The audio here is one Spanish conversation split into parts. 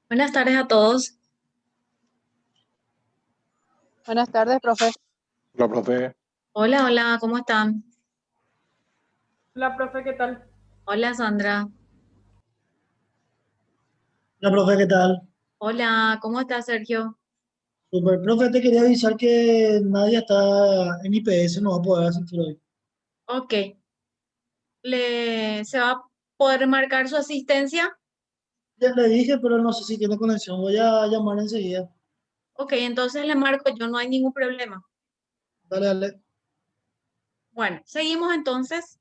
Buenas tardes a todos. Buenas tardes, profe. Hola, profe. Hola, hola, ¿cómo están? Hola, profe, ¿qué tal? Hola, Sandra. Hola, profe, ¿qué tal? Hola, ¿cómo está Sergio? Super, profe, te quería avisar que nadie está en IPS, no va a poder asistir hoy. Ok. ¿Se va a poder marcar su asistencia? Ya le dije, pero no sé si tiene conexión. Voy a llamar enseguida. Ok, entonces le marco yo, no hay ningún problema. Dale, dale. Bueno, seguimos entonces.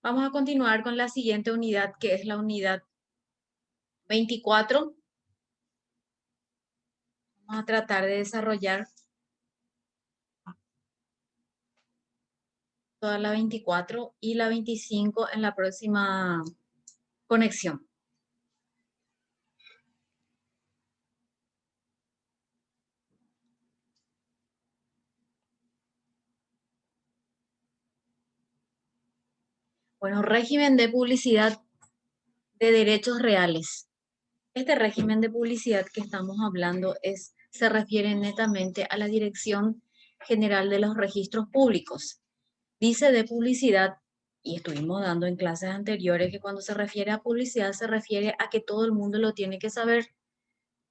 Vamos a continuar con la siguiente unidad, que es la unidad 24. Vamos a tratar de desarrollar toda la 24 y la 25 en la próxima conexión. Bueno, régimen de publicidad de derechos reales. Este régimen de publicidad que estamos hablando se refiere netamente a la Dirección General de los Registros Públicos. Dice de publicidad, y estuvimos dando en clases anteriores, que cuando se refiere a publicidad se refiere a que todo el mundo lo tiene que saber,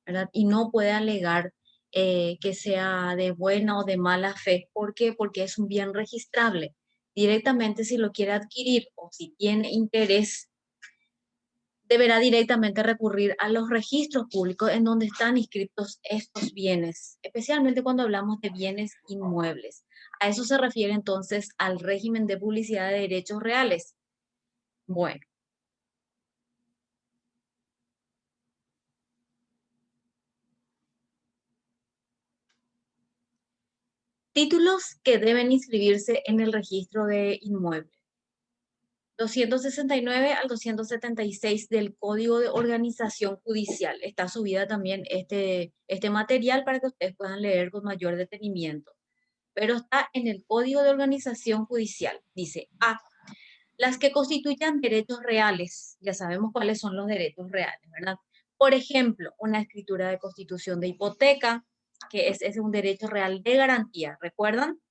¿verdad? Y no puede alegar que sea de buena o de mala fe. ¿Por qué? Porque es un bien registrable. Directamente si lo quiere adquirir o si tiene interés, deberá directamente recurrir a los registros públicos en donde están inscritos estos bienes, especialmente cuando hablamos de bienes inmuebles. A eso se refiere entonces al régimen de publicidad de derechos reales. Bueno, títulos que deben inscribirse en el registro de inmuebles. 269 al 276 del Código de Organización Judicial. Está subida también este material para que ustedes puedan leer con mayor detenimiento. Pero está en el Código de Organización Judicial. Dice A. Las que constituyan derechos reales. Ya sabemos cuáles son los derechos reales, ¿verdad? Por ejemplo, una escritura de constitución de hipoteca, que es un derecho real de garantía, ¿recuerdan?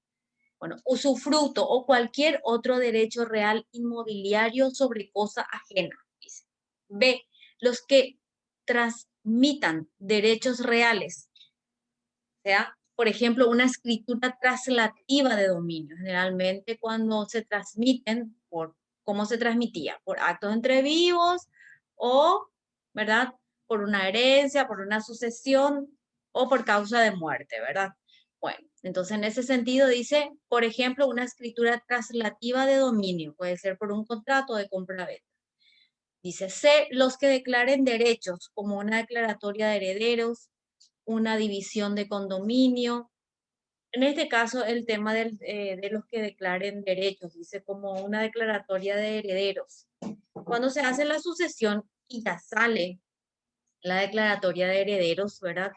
Bueno, usufructo o cualquier otro derecho real inmobiliario sobre cosa ajena, dice. B. Los que transmitan derechos reales, o sea, por ejemplo, una escritura traslativa de dominio. Generalmente cuando se transmiten, ¿cómo se transmitía? Por actos entre vivos o, ¿verdad? Por una herencia, por una sucesión o por causa de muerte, ¿verdad? Bueno, entonces en ese sentido dice, por ejemplo, una escritura traslativa de dominio. Puede ser por un contrato de compra-venta. Dice, C, los que declaren derechos, como una declaratoria de herederos, una división de condominio. En este caso, el tema de los que declaren derechos, dice como una declaratoria de herederos. Cuando se hace la sucesión y ya sale la declaratoria de herederos, ¿verdad?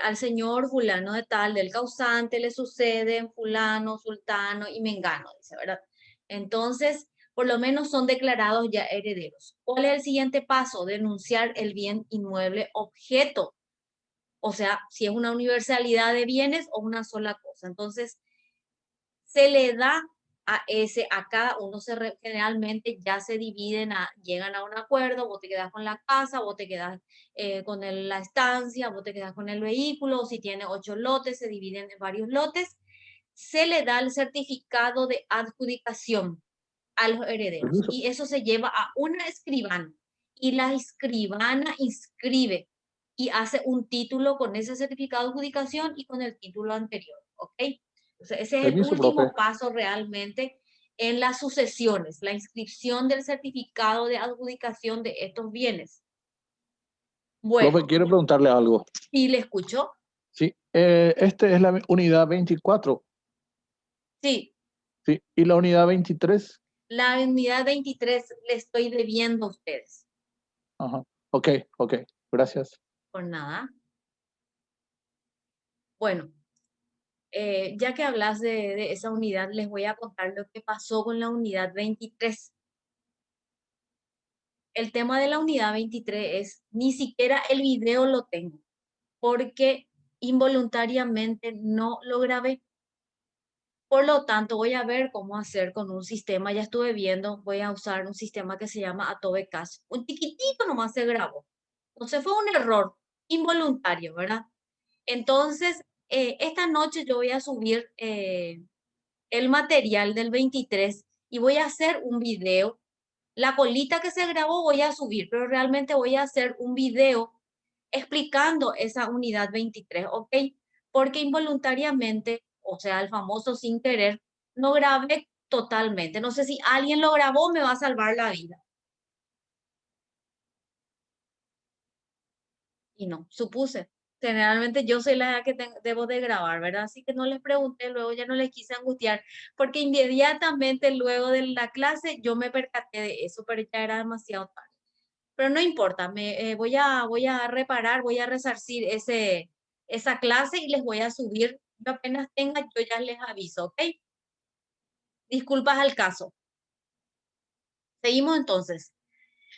Al señor fulano de tal, del causante, le suceden fulano, sultano y mengano, dice, ¿verdad? Entonces, por lo menos son declarados ya herederos. ¿Cuál es el siguiente paso? Denunciar el bien inmueble objeto. O sea, si es una universalidad de bienes o una sola cosa. Entonces, se le da a cada uno, generalmente ya se dividen, llegan a un acuerdo, vos te quedas con la casa, vos te quedas con la estancia, vos te quedas con el vehículo, si tiene 8 lotes, se dividen en varios lotes, se le da el certificado de adjudicación a los herederos y eso se lleva a una escribana y la escribana inscribe y hace un título con ese certificado de adjudicación y con el título anterior, ¿ok? Entonces, ese es el Permiso, último profe. paso realmente en las sucesiones, la inscripción del certificado de adjudicación de estos bienes. Bueno, Profe, quiero preguntarle algo. ¿sí le escucho? Sí, este es la unidad 24. Sí, Sí, y la unidad 23. la unidad 23 le estoy debiendo a ustedes. Ajá. Ok, gracias. Por nada. Bueno, ya que hablas de esa unidad, les voy a contar lo que pasó con la unidad 23. el tema de la unidad 23 es, ni siquiera el video lo tengo, porque involuntariamente no lo grabé. Por lo tanto, voy a ver cómo hacer con un sistema, ya estuve viendo, voy a usar un sistema que se llama Adobe Cash. Un chiquitito nomás se grabó. Entonces fue un error involuntario, ¿verdad? Entonces, esta noche yo voy a subir el material del 23 y voy a hacer un video. La colita que se grabó voy a subir, pero realmente voy a hacer un video explicando esa unidad 23, ¿ok? Porque involuntariamente, o sea, el famoso sin querer, no grabé totalmente. No sé si alguien lo grabó, me va a salvar la vida. Y no, supuse. Generalmente yo soy la que debo de grabar, ¿verdad? Así que no les pregunté, luego ya no les quise angustiar, porque inmediatamente luego de la clase yo me percaté de eso, pero ya era demasiado tarde. Pero no importa, voy a reparar, voy a resarcir esa clase y les voy a subir. Yo apenas tenga, yo ya les aviso, ¿ok? Disculpas al caso. Seguimos entonces.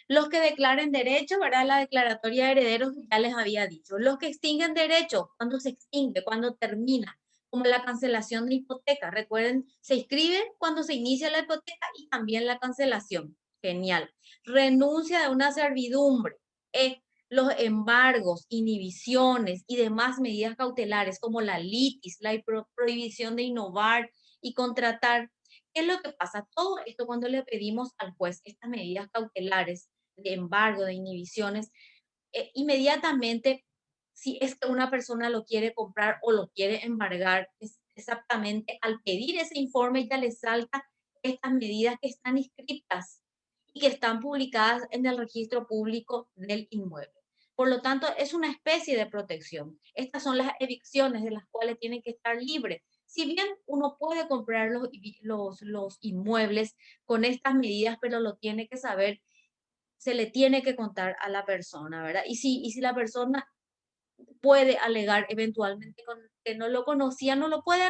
Los que declaren derecho, ¿verdad? La declaratoria de herederos ya les había dicho. Los que extinguen derecho, cuando se extingue, cuando termina, como la cancelación de hipoteca. Recuerden, se inscribe cuando se inicia la hipoteca y también la cancelación. Genial. Renuncia de una servidumbre. Los embargos, inhibiciones y demás medidas cautelares como la litis, la prohibición de innovar y contratar. ¿Qué es lo que pasa? Todo esto cuando le pedimos al juez estas medidas cautelares de embargo, de inhibiciones, inmediatamente, si es que una persona lo quiere comprar o lo quiere embargar, exactamente al pedir ese informe ya le salta estas medidas que están inscritas y que están publicadas en el registro público del inmueble. Por lo tanto, es una especie de protección. Estas son las evicciones de las cuales tiene que estar libre. Si bien uno puede comprar los inmuebles con estas medidas, pero lo tiene que saber, se le tiene que contar a la persona, ¿verdad? Y si la persona puede alegar eventualmente que no lo conocía, no lo puede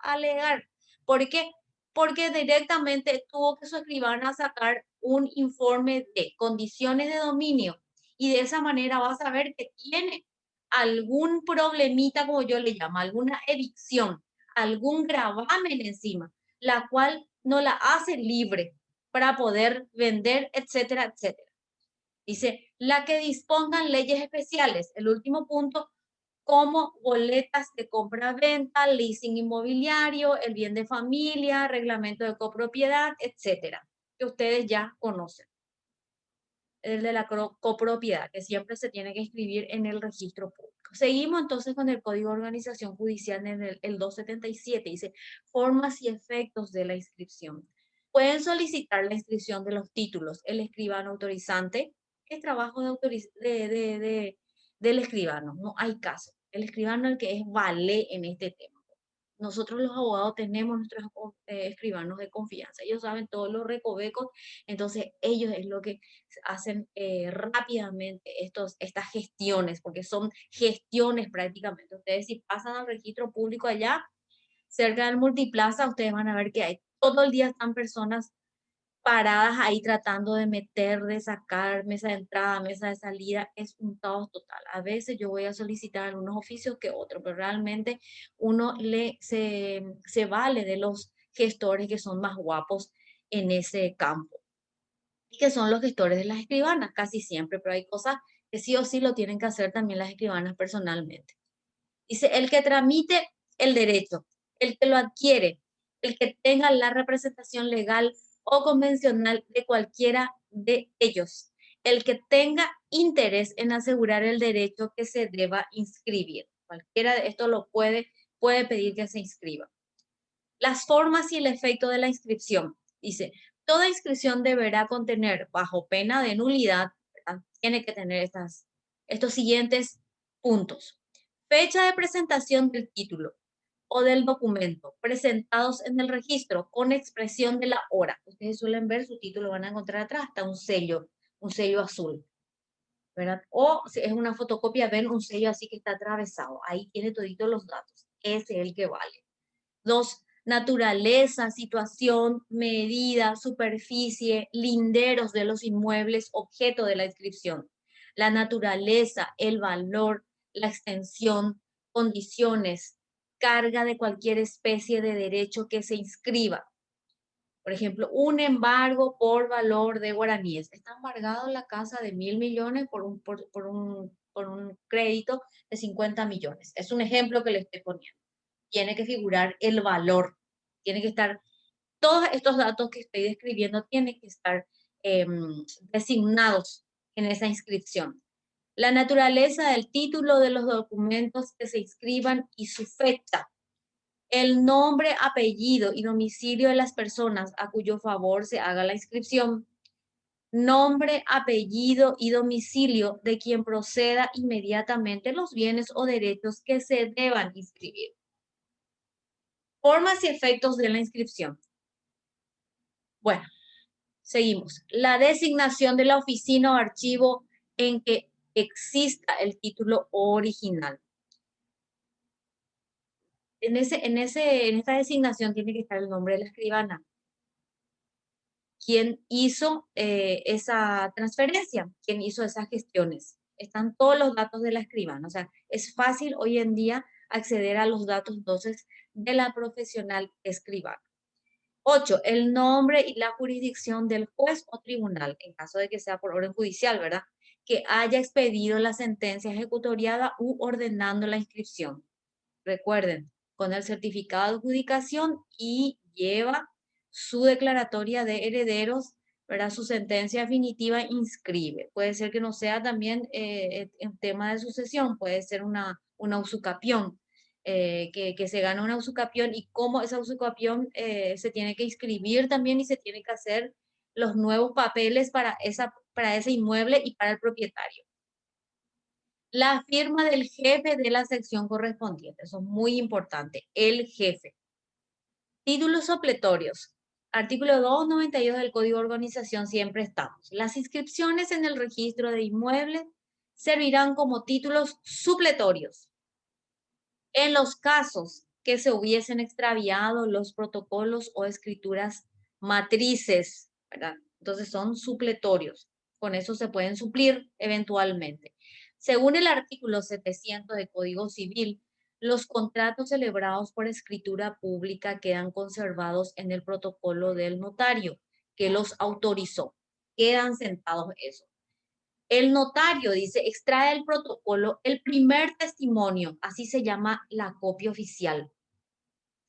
alegar. ¿Por qué? Porque directamente tuvo que su escribana sacar un informe de condiciones de dominio y de esa manera va a saber que tiene algún problemita, como yo le llamo, alguna evicción, algún gravamen encima, la cual no la hace libre para poder vender, etcétera, etcétera. Dice, la que dispongan leyes especiales. El último punto, como boletas de compra-venta, leasing inmobiliario, el bien de familia, reglamento de copropiedad, etcétera, que ustedes ya conocen. El de la copropiedad, que siempre se tiene que inscribir en el registro público. Seguimos entonces con el Código de Organización Judicial en el 277. Dice, formas y efectos de la inscripción. Pueden solicitar la inscripción de los títulos el escribano autorizante. Es trabajo del escribano, no hay caso. El escribano es el que es vale en este tema. Nosotros los abogados tenemos nuestros escribanos de confianza. Ellos saben todos los recovecos, entonces ellos es lo que hacen rápidamente estas gestiones, porque son gestiones prácticamente. Ustedes si pasan al registro público allá, cerca del multiplaza, ustedes van a ver que hay todo el día están personas paradas ahí tratando de meter, de sacar, mesa de entrada, mesa de salida, es un caos total. A veces yo voy a solicitar algunos oficios que otros, pero realmente uno se vale de los gestores que son más guapos en ese campo, y que son los gestores de las escribanas, casi siempre, pero hay cosas que sí o sí lo tienen que hacer también las escribanas personalmente. Dice, el que tramite el derecho, el que lo adquiere, el que tenga la representación legal o convencional de cualquiera de ellos, el que tenga interés en asegurar el derecho que se deba inscribir. Cualquiera de estos lo puede pedir que se inscriba. Las formas y el efecto de la inscripción. Dice, toda inscripción deberá contener, bajo pena de nulidad, ¿verdad? Tiene que tener estos siguientes puntos. Fecha de presentación del título o del documento presentados en el registro con expresión de la hora. Ustedes suelen ver su título, van a encontrar atrás hasta un sello azul, ¿verdad? O si es una fotocopia, ven un sello así que está atravesado. Ahí tiene toditos los datos. Ese es el que vale. 2, naturaleza, situación, medida, superficie, linderos de los inmuebles, objeto de la inscripción. La naturaleza, el valor, la extensión, condiciones, carga de cualquier especie de derecho que se inscriba. Por ejemplo, un embargo por valor de guaraníes. Está embargado la casa de 1.000 millones por un crédito de 50 millones. Es un ejemplo que le estoy poniendo. Tiene que figurar el valor. Tiene que estar, todos estos datos que estoy describiendo tienen que estar designados en esa inscripción. La naturaleza del título de los documentos que se inscriban y su fecha. El nombre, apellido y domicilio de las personas a cuyo favor se haga la inscripción. Nombre, apellido y domicilio de quien proceda inmediatamente los bienes o derechos que se deban inscribir. Formas y efectos de la inscripción. Bueno, seguimos. La designación de la oficina o archivo en que exista el título original. En esta designación tiene que estar el nombre de la escribana. ¿Quién hizo esa transferencia? ¿Quién hizo esas gestiones? Están todos los datos de la escribana. O sea, es fácil hoy en día acceder a los datos entonces de la profesional escribana. 8. El nombre y la jurisdicción del juez o tribunal, en caso de que sea por orden judicial, ¿verdad? Que haya expedido la sentencia ejecutoriada u ordenando la inscripción. Recuerden, con el certificado de adjudicación y lleva su declaratoria de herederos, ¿verdad? Su sentencia definitiva inscribe. Puede ser que no sea también en tema de sucesión, puede ser una usucapión, que se gana una usucapión y cómo esa usucapión se tiene que inscribir también y se tiene que hacer los nuevos papeles para ese inmueble y para el propietario. La firma del jefe de la sección correspondiente, eso es muy importante, el jefe. Títulos supletorios. Artículo 292 del Código de Organización siempre estamos. Las inscripciones en el registro de inmuebles servirán como títulos supletorios. En los casos que se hubiesen extraviado los protocolos o escrituras matrices, ¿verdad? Entonces son supletorios. Con eso se pueden suplir eventualmente. Según el artículo 700 del Código Civil, los contratos celebrados por escritura pública quedan conservados en el protocolo del notario que los autorizó. Quedan sentados esos. El notario dice, extrae el protocolo, el primer testimonio, así se llama la copia oficial.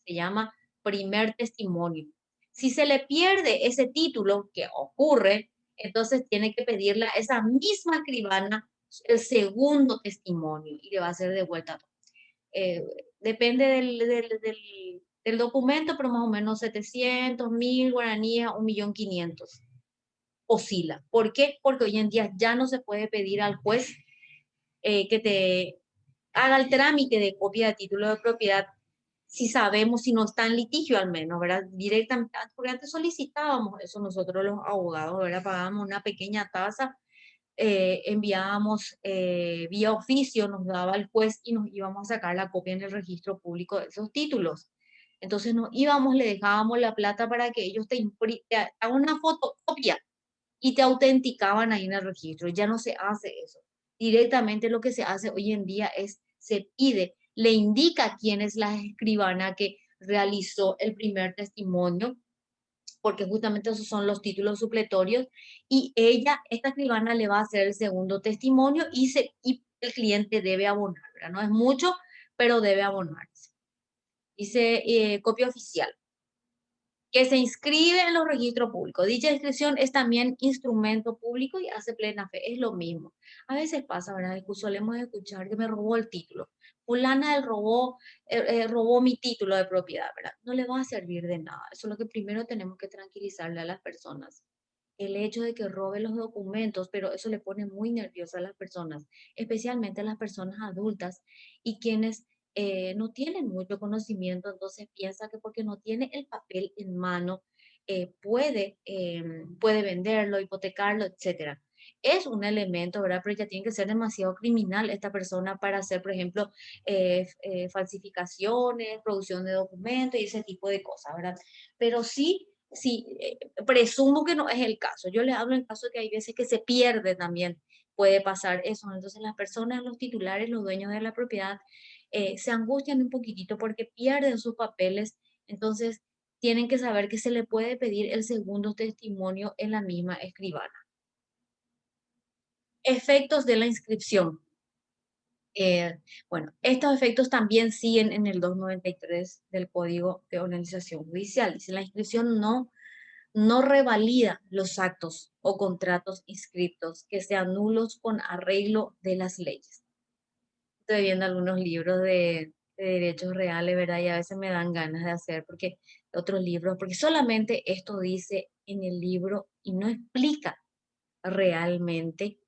Se llama primer testimonio. Si se le pierde ese título, que ocurre, entonces tiene que pedirle a esa misma escribana el segundo testimonio y le va a hacer de vuelta. Depende del documento, pero más o menos 700, 1.000 guaraníes, 1.500.000. Oscila. ¿Por qué? Porque hoy en día ya no se puede pedir al juez que te haga el trámite de copia de título de propiedad si sabemos, si no está en litigio al menos, ¿verdad? Directamente, porque antes solicitábamos eso nosotros los abogados, ¿verdad? Pagábamos una pequeña tasa, enviábamos vía oficio, nos daba el juez y nos íbamos a sacar la copia en el registro público de esos títulos. Entonces nos íbamos, le dejábamos la plata para que ellos te hagan una fotocopia y te autenticaban ahí en el registro. Ya no se hace eso. Directamente lo que se hace hoy en día es, se pide, le indica quién es la escribana que realizó el primer testimonio, porque justamente esos son los títulos supletorios, y ella, esta escribana, le va a hacer el segundo testimonio y el cliente debe abonar, ¿verdad? No es mucho, pero debe abonarse. Dice copia oficial, que se inscribe en los registros públicos. Dicha inscripción es también instrumento público y hace plena fe. Es lo mismo. A veces pasa, ¿verdad? Solemos escuchar que me robó el título. Fulana robó mi título de propiedad, ¿verdad? No le va a servir de nada. Eso es lo que primero tenemos que tranquilizarle a las personas. El hecho de que robe los documentos, pero eso le pone muy nerviosa a las personas, especialmente a las personas adultas y quienes no tienen mucho conocimiento, entonces piensa que porque no tiene el papel en mano puede venderlo, hipotecarlo, etc. es un elemento, ¿verdad? Pero ya tiene que ser demasiado criminal esta persona para hacer, por ejemplo, falsificaciones, producción de documentos y ese tipo de cosas, ¿verdad? Pero sí, sí, presumo que no es el caso. Yo le hablo en caso de que hay veces que se pierde también, puede pasar eso. Entonces las personas, los titulares, los dueños de la propiedad, se angustian un poquitito porque pierden sus papeles. Entonces tienen que saber que se le puede pedir el segundo testimonio en la misma escribana. Efectos de la inscripción. Bueno, estos efectos también siguen en el 293 del Código de Organización Judicial. Dice, la inscripción no revalida los actos o contratos inscritos que sean nulos con arreglo de las leyes. Estoy viendo algunos libros de derechos reales, ¿verdad? Y a veces me dan ganas de hacer porque otros libros, porque solamente esto dice en el libro y no explica realmente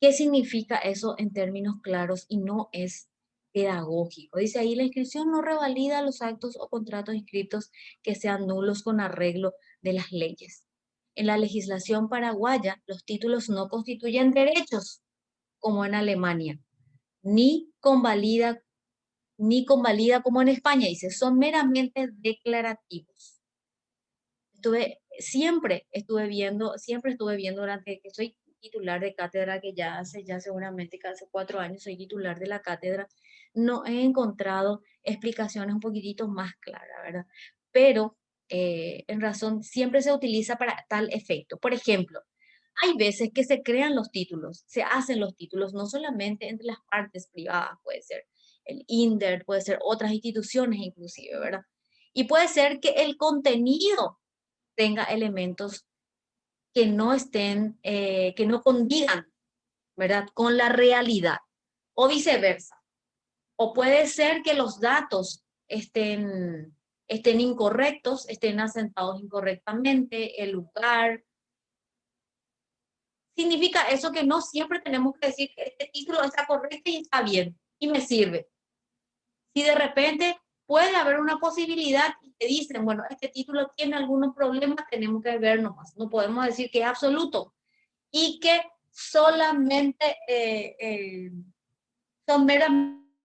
qué significa eso en términos claros y no es pedagógico. Dice ahí, la inscripción no revalida los actos o contratos inscritos que sean nulos con arreglo de las leyes. En la legislación paraguaya, los títulos no constituyen derechos, como en Alemania, ni convalida como en España. Dice, son meramente declarativos. Siempre estuve viendo durante que soy titular de cátedra, que ya seguramente que hace 4 años soy titular de la cátedra, no he encontrado explicaciones un poquitito más claras, ¿verdad? Pero en razón siempre se utiliza para tal efecto. Por ejemplo, hay veces que se crean los títulos, se hacen los títulos, no solamente entre las partes privadas, puede ser el INDER, puede ser otras instituciones inclusive, ¿verdad? Y puede ser que el contenido tenga elementos que no estén, que no condigan, ¿verdad? Con la realidad, o viceversa. O puede ser que los datos estén incorrectos, estén asentados incorrectamente, el lugar. Significa eso que no siempre tenemos que decir que este título está correcto y está bien, y me sirve. Si de repente puede haber una posibilidad y te dicen, bueno, este título tiene algunos problemas, tenemos que ver nomás. No podemos decir que es absoluto y que solamente son meramente